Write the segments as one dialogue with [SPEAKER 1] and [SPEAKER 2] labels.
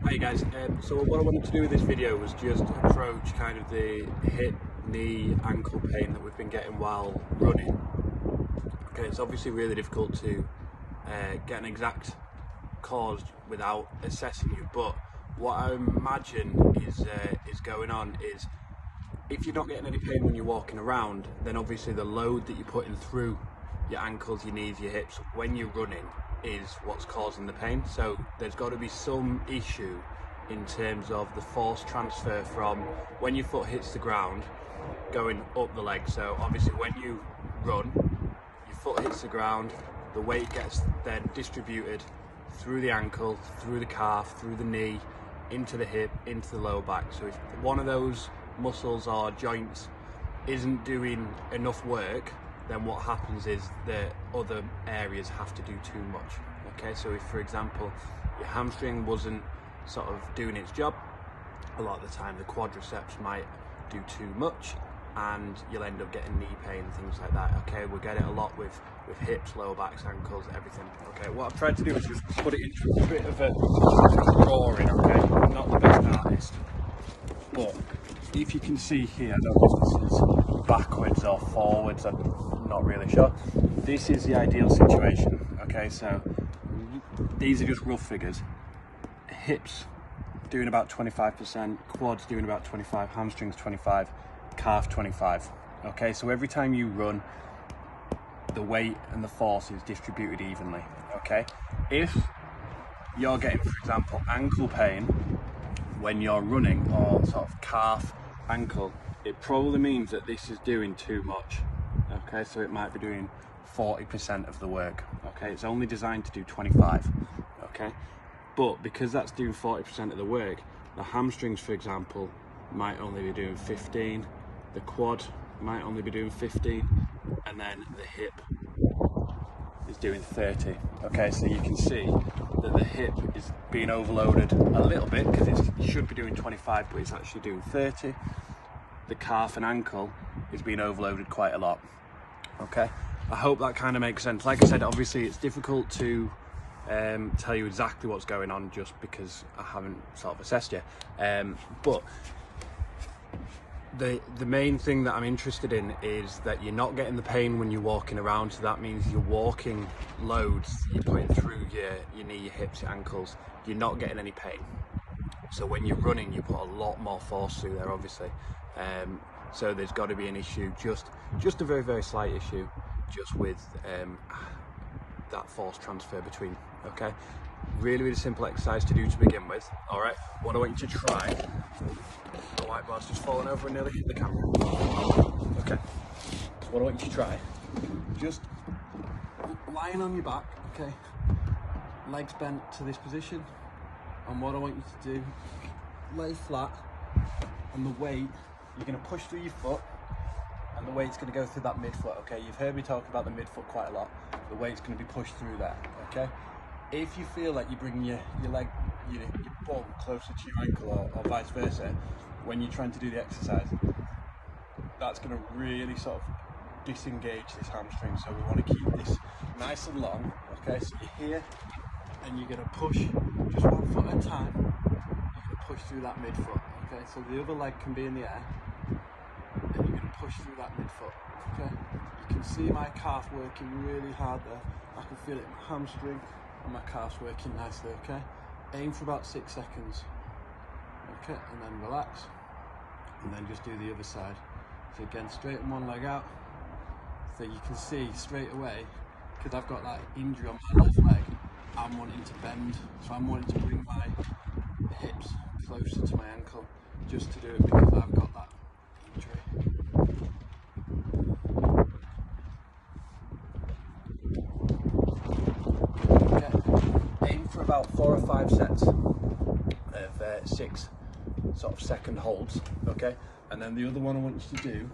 [SPEAKER 1] Hey guys, so what I wanted to do with this video was just approach kind of the hip, knee, ankle pain that we've been getting while running. Okay, it's obviously really difficult to get an exact cause without assessing you, but what I imagine is going on is if you're not getting any pain when you're walking around, then obviously the load that you're putting through your ankles, your knees, your hips when you're running is what's causing the pain. So there's got to be some issue in terms of the force transfer from when your foot hits the ground going up the leg. So obviously when you run, your foot hits the ground, the weight gets then distributed through the ankle, through the calf, through the knee, into the hip, into the lower back. So if one of those muscles or joints isn't doing enough work, then what happens is the other areas have to do too much. Okay, so if for example your hamstring wasn't sort of doing its job, a lot of the time the quadriceps might do too much and you'll end up getting knee pain and things like that. Okay, we get it a lot with hips, lower backs, ankles, everything. Okay, what I've tried to do is just put it into a bit of a drawing. Okay, I'm not the best artist, but if you can see here, I don't know if this is backwards or forwards, I'm not really sure. This is the ideal situation. Okay, so these are just rough figures. Hips doing about 25%, quads doing about 25, hamstrings 25, calf 25. Okay, so every time you run, the weight and the force is distributed evenly. Okay, if you're getting, for example, ankle pain when you're running, or sort of calf, ankle, it probably means that this is doing too much. Okay, so it might be doing 40% of the work. Okay, it's only designed to do 25. Okay, but because that's doing 40% of the work, the hamstrings, for example, might only be doing 15, the quad might only be doing 15, and then the hip is doing 30. Okay, so you can see that the hip is being overloaded a little bit because it should be doing 25, but it's actually doing 30. The calf and ankle is being overloaded quite a lot. Okay, I hope that kind of makes sense. Like I said, obviously it's difficult to tell you exactly what's going on just because I haven't sort of assessed you, but the main thing that I'm interested in is that you're not getting the pain when you're walking around. So that means you're walking loads, you're putting through your knee, your hips, your ankles, you're not getting any pain. So when you're running, you put a lot more force through there, obviously. So there's got to be an issue, just a very, very slight issue, just with that force transfer between. Okay, really simple exercise to do to begin with. All right, what I want you to try. The whiteboard's just fallen over and nearly hit the camera. Okay, so what I want you to try, just lying on your back. Okay, legs bent to this position, and what I want you to do, lay flat, and the weight you're going to push through your foot, and the weight's going to go through that midfoot. Okay, you've heard me talk about the midfoot quite a lot. The weight's going to be pushed through there. Okay, if you feel like you bring your leg, your bum closer to your ankle, or vice versa, when you're trying to do the exercise, that's going to really sort of disengage this hamstring. So we want to keep this nice and long. Okay, so you're here and you're going to push just one foot at a time. You're going to push through that midfoot. Okay, so the other leg can be in the air, and you're going to push through that midfoot. Okay, you can see my calf working really hard there. I can feel it in my hamstring, and my calf's working nicely. Okay, aim for about 6 seconds. Okay, and then relax, and then just do the other side. So again, straighten one leg out. So you can see straight away, because I've got that injury on my left leg, I'm wanting to bend. So I'm wanting to bring my hips closer to my ankle, just to do it because I've got that injury. Okay, aim for about 4 or 5 sets of 6 sort of second holds. Okay, and then the other one I want you to do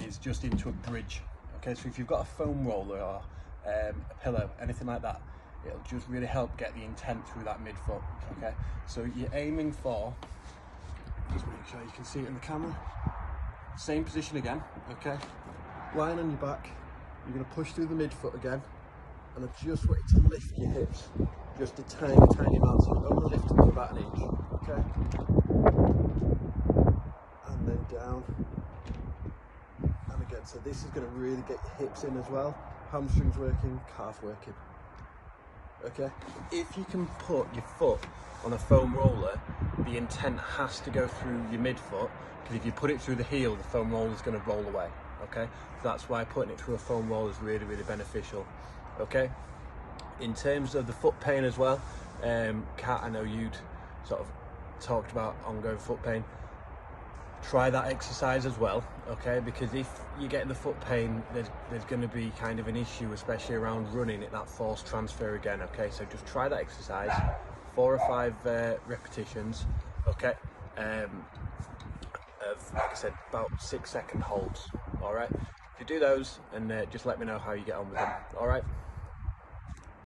[SPEAKER 1] is just into a bridge. Okay, so if you've got a foam roller or a pillow, anything like that, it'll just really help get the intent through that midfoot. Okay, so you're aiming for, just make sure you can see it in the camera, same position again. Okay, lying on your back, you're going to push through the midfoot again, and I just want you to lift your hips just a tiny amount, so you only lift them to about an inch.
[SPEAKER 2] really get your hips in as well, hamstrings working, calf working. Okay, if you can put your foot on a foam roller, the intent has to go through your midfoot, because if you put it through the heel, the foam roller is going to roll away. Okay, so that's why putting it through a foam roller is really, really beneficial. Okay, in terms of the foot pain as well, Kat, I know you'd sort of talked about ongoing foot pain. Try that exercise as well, okay, because if you get the foot pain, there's going to be kind of an issue, especially around running at that force transfer again. Okay, so just try that exercise, 4 or 5 repetitions, okay, of, like I said, about 6-second holds. All right, if you do those, and just let me know how you get on with them. All right.